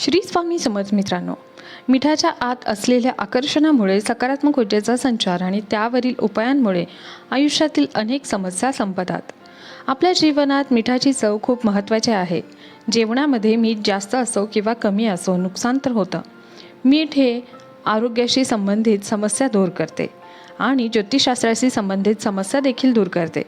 श्री स्वामी समर्थ मित्रांनो, मिठाच्या आत असलेल्या आकर्षणामुळे सकारात्मक ऊर्जेचा संचार आणि त्यावरील उपायांमुळे आयुष्यातील अनेक समस्या संपतात. आपल्या जीवनात मिठाची चव खूप महत्त्वाची आहे. जेवणामध्ये मीठ जास्त असो किंवा कमी असो, नुकसान तर होतं. मीठ हे आरोग्याशी संबंधित समस्या दूर करते आणि ज्योतिषशास्त्राशी संबंधित समस्या देखील दूर करते.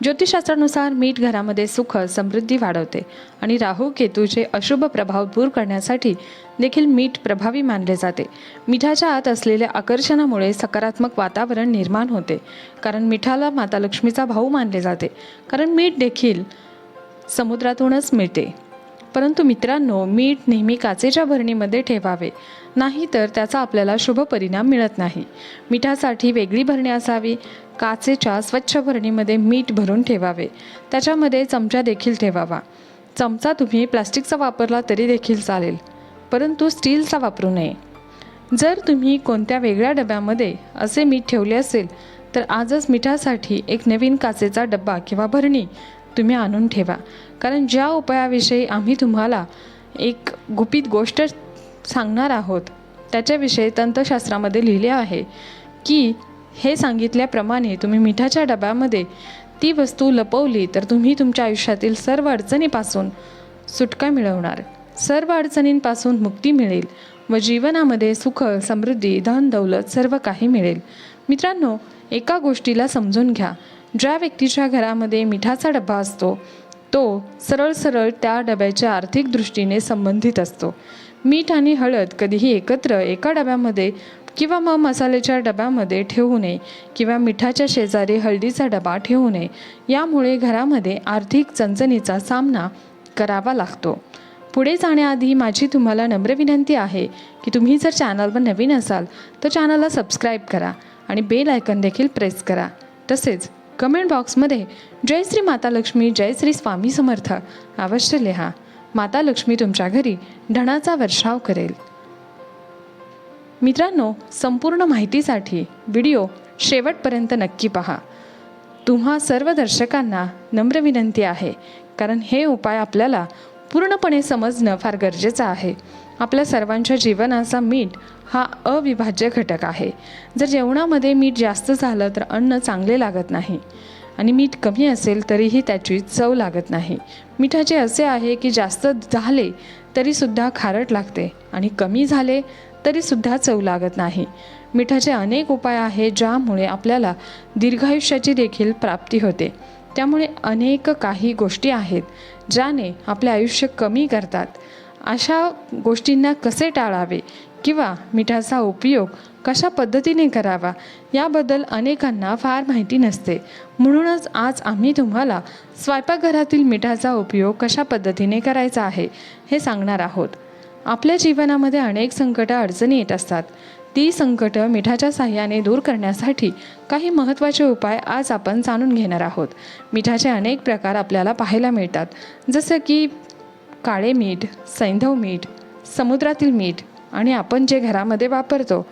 ज्योतिषशास्त्रानुसार मीठ घरामध्ये सुख समृद्धी वाढवते आणि राहू केतूचे अशुभ प्रभाव दूर करण्यासाठी देखील मीठ प्रभावी मानले जाते. मिठाच्या आत असलेल्या आकर्षणामुळे सकारात्मक वातावरण निर्माण होते, कारण मिठाला माता लक्ष्मीचा भाऊ मानले जाते. कारण मीठ देखील समुद्रातूनच मिळते. परंतु मित्रांनो, मीठ नेहमी काचेच्या भरणीमध्ये ठेवावे, नाही तर त्याचा आपल्याला शुभ परिणाम मिळत नाही. मिठासाठी वेगळी भरणी असावी. काचेच्या स्वच्छ भरणीमध्ये मीठ भरून ठेवावे. त्याच्यामध्ये चमचा देखील ठेवावा. चमचा तुम्ही प्लास्टिकचा वापरला तरी देखील चालेल, परंतु स्टीलचा वापरू नये. जर तुम्ही कोणत्या वेगळ्या डब्यामध्ये असे मीठ ठेवले असेल तर आजच मिठासाठी एक नवीन काचेचा डब्बा किंवा भरणी तुम्ही आणून ठेवा. कारण ज्या उपायाविषयी आम्ही तुम्हाला एक गुपित गोष्ट सांगणार आहोत त्याच्याविषयी तंत्रशास्त्रामध्ये लिहिले आहे की हे सांगितल्याप्रमाणे तुम्ही मिठाच्या डब्यामध्ये ती वस्तू लपवली तर तुम्ही तुमच्या आयुष्यातील सर्व अडचणीपासून सुटका मिळवणार, सर्व अडचणींपासून मुक्ती मिळेल व जीवनामध्ये सुख समृद्धी धन दौलत सर्व काही मिळेल. मित्रांनो, एका गोष्टीला समजून घ्या. ज्या व्यक्तीच्या घरामध्ये मिठाचा डबा असतो तो सरळ त्या डब्याच्या आर्थिक दृष्टीने संबंधित असतो. मीठ आणि हळद कधीही एकत्र एका डब्यामध्ये किंवा मग मसाल्याच्या डब्यामध्ये ठेवू नये किंवा मिठाच्या शेजारी हळदीचा डबा ठेवू नये. यामुळे घरामध्ये आर्थिक चणचणीचा सामना करावा लागतो. पुढे जाण्याआधी माझी तुम्हाला नम्र विनंती आहे की तुम्ही जर चॅनलवर नवीन असाल तर चॅनलला सबस्क्राईब करा आणि बेल आयकॉन देखील प्रेस करा. तसेच कमेंट बॉक्समध्ये जय श्री माता लक्ष्मी, जय श्री स्वामी समर्थ अवश्य लिहा. माता लक्ष्मी तुमच्या घरी धनाचा वर्षाव करेल. मित्रांनो, संपूर्ण माहितीसाठी व्हिडिओ शेवटपर्यंत नक्की पहा. तुम्हा सर्व दर्शकांना नम्र विनंती आहे, कारण हे उपाय आपल्याला पूर्णपणे समजणं फार गरजेचं आहे. आपल्या सर्वांच्या जीवनाचा मीठ हा अविभाज्य घटक आहे. जर जेवणामध्ये मीठ जास्त झालं तर अन्न चांगले लागत नाही आणि मीठ कमी असेल तरीही त्याची चव लागत नाही. मिठाचे असे आहे की जास्त झाले तरीसुद्धा खारट लागते आणि कमी झाले तरीसुद्धा चव लागत नाही. मिठाचे अनेक उपाय आहेत ज्यामुळे आपल्याला दीर्घायुष्याची देखील प्राप्ती होते. त्यामुळे अनेक काही गोष्टी आहेत ज्याने आपले आयुष्य कमी करतात. अशा गोष्टींना कसे टाळावे किंवा मिठाचा उपयोग कशा पद्धतीने करावा याबद्दल अनेकांना फार माहिती नसते. म्हणूनच आज आम्ही तुम्हाला स्वयंपाकघरातील मिठाचा उपयोग कशा पद्धतीने करायचा आहे हे सांगणार आहोत. आपल्या जीवनामध्ये अनेक संकट अडचणी येत असतात. ती संकट मिठाच्या साहाय्याने दूर करण्यासाठी काही महत्त्वाचे उपाय आज आपण जाणून घेणार आहोत. मिठाचे अनेक प्रकार आपल्याला पाहायला मिळतात, जसं की काळे मीठ, सैंधव मीठ, समुद्रातील मीठ आणि आपण जे घरामध्ये वापरतो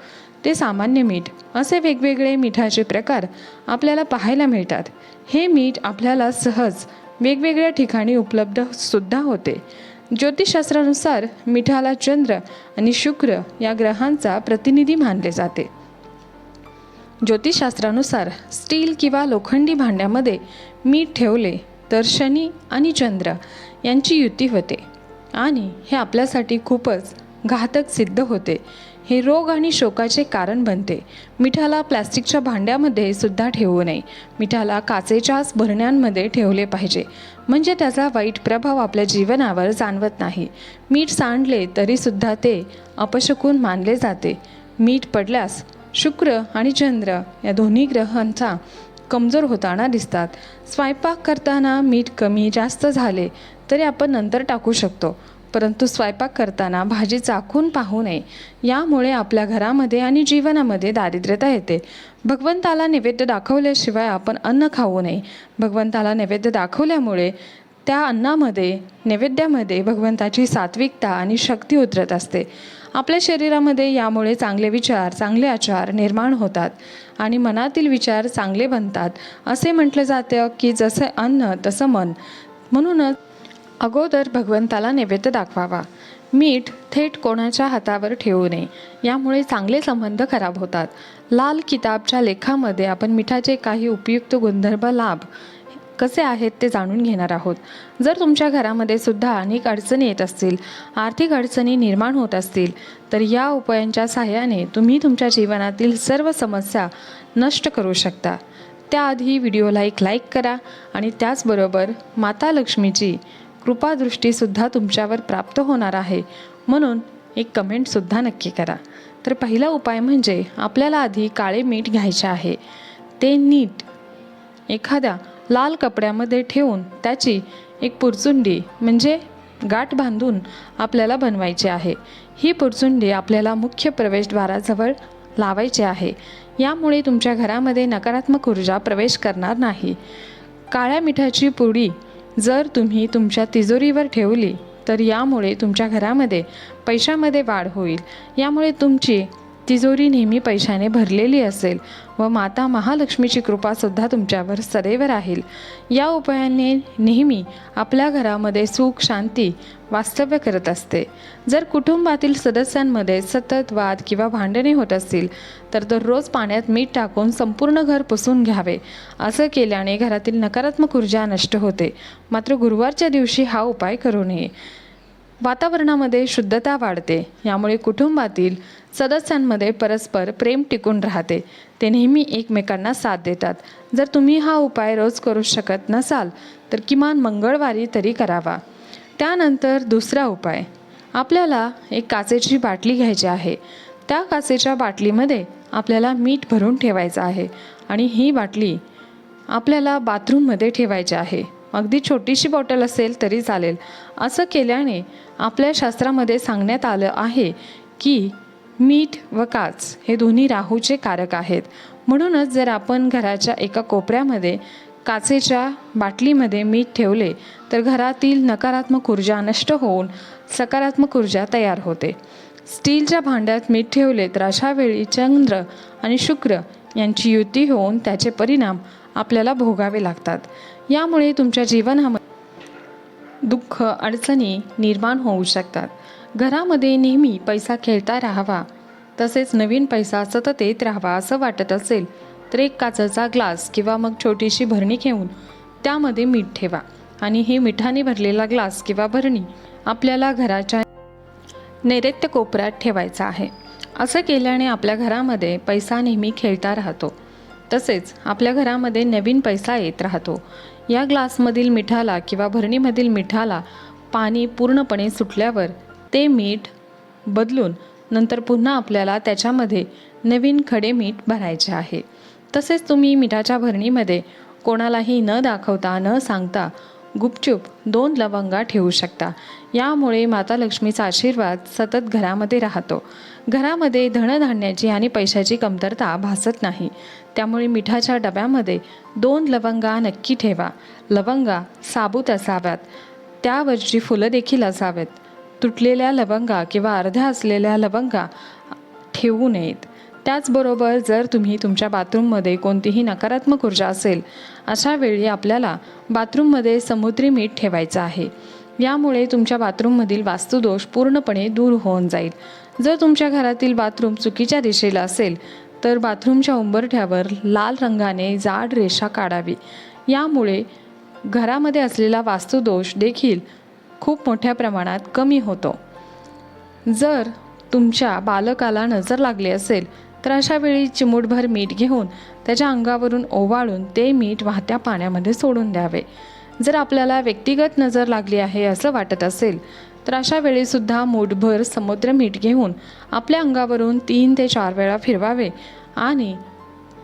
ते सामान्य मीठ, असे वेगवेगळे मिठाचे प्रकार आपल्याला पाहायला मिळतात. हे मीठ आपल्याला सहज वेगवेगळ्या ठिकाणी उपलब्ध सुद्धा होते. ज्योतिषशास्त्रानुसार मिठाला चंद्र आणि शुक्र या ग्रहांचा प्रतिनिधी मानले जाते. ज्योतिषशास्त्रानुसार स्टील किंवा लोखंडी भांड्यामध्ये मीठ ठेवले तर शनी आणि चंद्र यांची युती होते आणि हे आपल्यासाठी खूपच घातक सिद्ध होते. हे रोग आणि शोकाचे कारण बनते. मिठाला प्लॅस्टिकच्या भांड्यामध्ये सुद्धा ठेवू नये. मिठाला काचेच्याच भरण्यांमध्ये ठेवले पाहिजे, म्हणजे त्याचा वाईट प्रभाव आपल्या जीवनावर जाणवत नाही. मीठ सांडले तरीसुद्धा ते अपशकुन मानले जाते. मीठ पडल्यास शुक्र आणि चंद्र या दोन्ही ग्रहांचा कमजोर होताना दिसतात. स्वयंपाक करताना मीठ कमी जास्त झाले तरी आपण नंतर टाकू शकतो, परंतु स्वयंपाक करताना भाजी चाखून पाहू नये. यामुळे आपल्या घरामध्ये आणि जीवनामध्ये दारिद्र्यता येते. भगवंताला नैवेद्य दाखवल्याशिवाय आपण अन्न खाऊ नये. भगवंताला नैवेद्य दाखवल्यामुळे त्या अन्नामध्ये नैवेद्यामध्ये भगवंताची सात्विकता आणि शक्ती उतरत असते. आपल्या शरीरामध्ये यामुळे चांगले विचार, चांगले आचार निर्माण होतात आणि मनातील विचार चांगले बनतात. असे म्हटले जाते की जसे अन्न तसं मन. म्हणूनच अगोदर भगवंताला नैवेद्य दाखवावा. मीठ थेट कोणाच्या हातावर ठेवू नये, यामुळे चांगले संबंध खराब होतात. लाल किताबच्या लेखामध्ये आपण मिठाचे काही उपयुक्त गुणधर्म लाभ कसे आहेत ते जाणून घेणार आहोत. जर तुमच्या घरामध्ये सुद्धा अनेक अडचणी येत असतील, आर्थिक अडचणी निर्माण होत असतील, तर या उपायांच्या सहाय्याने तुम्ही तुमच्या जीवनातील सर्व समस्या नष्ट करू शकता. त्याआधी व्हिडिओला एक लाईक करा आणि त्याचबरोबर माता लक्ष्मीची कृपादृष्टीसुद्धा तुमच्यावर प्राप्त होणार आहे, म्हणून एक कमेंटसुद्धा नक्की करा. तर पहिला उपाय म्हणजे आपल्याला आधी काळे मीठ घ्यायचे आहे. ते नीट एखाद्या लाल कपड्यामध्ये ठेवून त्याची एक पुरचुंडी म्हणजे गाठ बांधून आपल्याला बनवायची आहे. ही पुरचुंडी आपल्याला मुख्य प्रवेशद्वाराजवळ लावायची आहे. यामुळे तुमच्या घरामध्ये नकारात्मक ऊर्जा प्रवेश करणार नाही. काळ्या मिठाची पुडी जर तुम्ही तुमच्या तिजोरीवर ठेवली तर यामुळे तुमच्या घरामध्ये पैशामध्ये वाढ होईल. यामुळे तुमची तिजोरी नेहमी पैशाने भरलेली असेल व माता महालक्ष्मीची कृपासुद्धा तुमच्यावर सदैव राहील. या उपायाने नेहमी आपल्या घरामध्ये सुख शांती वास्तव्य करत असते. जर कुटुंबातील सदस्यांमध्ये सतत वाद किंवा भांडणे होत असतील तर दररोज पाण्यात मीठ टाकून संपूर्ण घर पुसून घ्यावे. असं केल्याने घरातील नकारात्मक ऊर्जा नष्ट होते. मात्र गुरुवारच्या दिवशी हा उपाय करू नये. वातावरणामध्ये शुद्धता वाढते. यामुळे कुटुंबातील सदस्यांमध्ये परस्पर प्रेम टिकून राहते. ते नेहमी एकमेकांना साथ देतात. जर तुम्ही हा उपाय रोज करू शकत नसाल तर किमान मंगळवारी तरी करावा. त्यानंतर दुसरा उपाय, आपल्याला एक काचेची बाटली घ्यायची आहे. त्या काचेच्या बाटलीमध्ये आपल्याला मीठ भरून ठेवायचं आहे आणि ही बाटली आपल्याला बाथरूममध्ये ठेवायची आहे. अगदी छोटीशी बॉटल असेल तरी चालेल. असं केल्याने आपल्या शास्त्रामध्ये सांगण्यात आलं आहे की मीठ व काच हे दोन्ही राहूचे कारक आहेत. म्हणूनच जर आपण घराच्या एका कोपऱ्यामध्ये काचेच्या बाटलीमध्ये मीठ ठेवले तर घरातील नकारात्मक ऊर्जा नष्ट होऊन सकारात्मक ऊर्जा तयार होते. स्टीलच्या भांड्यात मीठ ठेवले तर अशा वेळी चंद्र आणि शुक्र यांची युती होऊन त्याचे परिणाम आपल्याला भोगावे लागतात. यामुळे तुमच्या जीवनामध्ये दुःख अडचणी निर्माण होऊ शकतात. घरामध्ये नेहमी पैसा खेळता राहावा तसेच नवीन पैसा सतत येत राहावा असं वाटत असेल तर एक काचेचा ग्लास किंवा मग छोटीशी भरणी घेऊन त्यामध्ये मीठ ठेवा आणि हे मिठाने भरलेला ग्लास किंवा भरणी आपल्याला घराच्या नैऋत्य कोपऱ्यात ठेवायचा आहे. असं केल्याने आपल्या घरामध्ये पैसा नेहमी खेळता राहतो. तसेच आपल्या घरामध्ये नवीन पैसा येत राहतो. या ग्लासमधील मिठाला किंवा भरणीमधील मिठाला पाणी पूर्णपणे सुटल्यावर ते मीठ बदलून नंतर पुन्हा आपल्याला त्याच्यामध्ये नवीन खडे मीठ भरायचे आहे. तसेच तुम्ही मिठाच्या भरणीमध्ये कोणालाही न दाखवता न सांगता गुपचूप 2 लवंगा ठेवू शकता. यामुळे माता लक्ष्मीचा आशीर्वाद सतत घरामध्ये राहतो. घरामध्ये धनधान्याची आणि पैशाची कमतरता भासत नाही. त्यामुळे मिठाच्या डब्यामध्ये 2 लवंगा नक्की ठेवा. लवंगा साबूत असाव्यात, त्यावरची फुलं देखील असावेत. तुटलेल्या लवंगा किंवा अर्ध्या असलेल्या लवंगा ठेवू नयेत. त्याचबरोबर जर तुम्ही तुमच्या बाथरूममध्ये कोणतीही नकारात्मक ऊर्जा असेल अशा वेळी आपल्याला बाथरूममध्ये समुद्री मीठ ठेवायचं आहे. यामुळे तुमच्या बाथरूममधील वास्तुदोष पूर्णपणे दूर होऊन जाईल. जर तुमच्या घरातील बाथरूम चुकीच्या दिशेला असेल तर बाथरूमच्या उंबरठ्यावर लाल रंगाने जाड रेषा काढावी. यामुळे घरामध्ये असलेला वास्तुदोष देखील खूप मोठ्या प्रमाणात कमी होतो. जर तुमच्या बालकाला नजर लागली असेल तर अशा वेळी चिमूटभर मीठ घेऊन त्याच्या अंगावरून ओवाळून ते मीठ वाहत्या पाण्यामध्ये सोडून द्यावे. जर आपल्याला व्यक्तिगत नजर लागली आहे असं वाटत असेल तर अशा वेळीसुद्धा मूठभर समुद्र मीठ घेऊन आपल्या अंगावरून 3 ते 4 वेळा फिरवावे आणि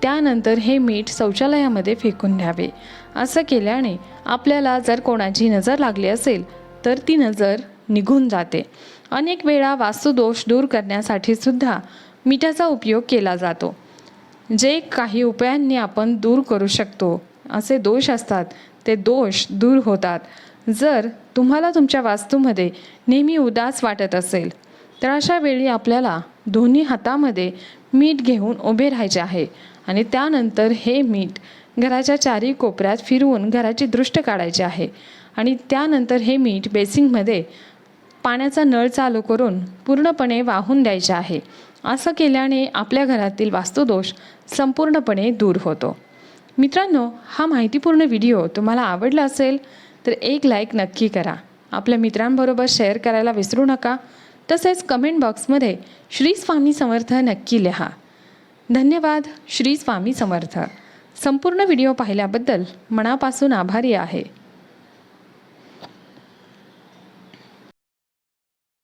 त्यानंतर हे मीठ शौचालयामध्ये फेकून द्यावे. असं केल्याने आपल्याला जर कोणाची नजर लागली असेल तर ती नजर निघून जाते. अनेक वेळा वास्तुदोष दूर करण्यासाठी सुद्धा मिठाचा उपयोग केला जातो. जे काही उपायांनी आपण दूर करू शकतो असे दोष असतात ते दोष दूर होतात. जर तुम्हाला तुमच्या वास्तूमध्ये नेहमी उदास वाटत असेल तर अशा वेळी आपल्याला दोन्ही हातामध्ये मीठ घेऊन उभे राहायचे आहे आणि त्यानंतर हे मीठ घराच्या 4 कोपऱ्यात फिरवून घराची दृष्ट काढायची आहे आणि त्यानंतर हे मीठ बेसिंगमध्ये पाण्याचा नळ चालू करून पूर्णपणे वाहून द्यायचे आहे. असं केल्याने आपल्या घरातील वास्तुदोष संपूर्णपणे दूर होतो. मित्रांनो, हा माहितीपूर्ण व्हिडिओ तुम्हाला आवडला असेल तर एक लाईक नक्की करा. आपल्या मित्रांबरोबर शेअर करायला विसरू नका. तसेच कमेंट बॉक्समध्ये श्री स्वामी समर्थ नक्की लिहा. धन्यवाद. श्री स्वामी समर्थ. संपूर्ण व्हिडिओ पाहिल्याबद्दल मनापासून आभारी आहे.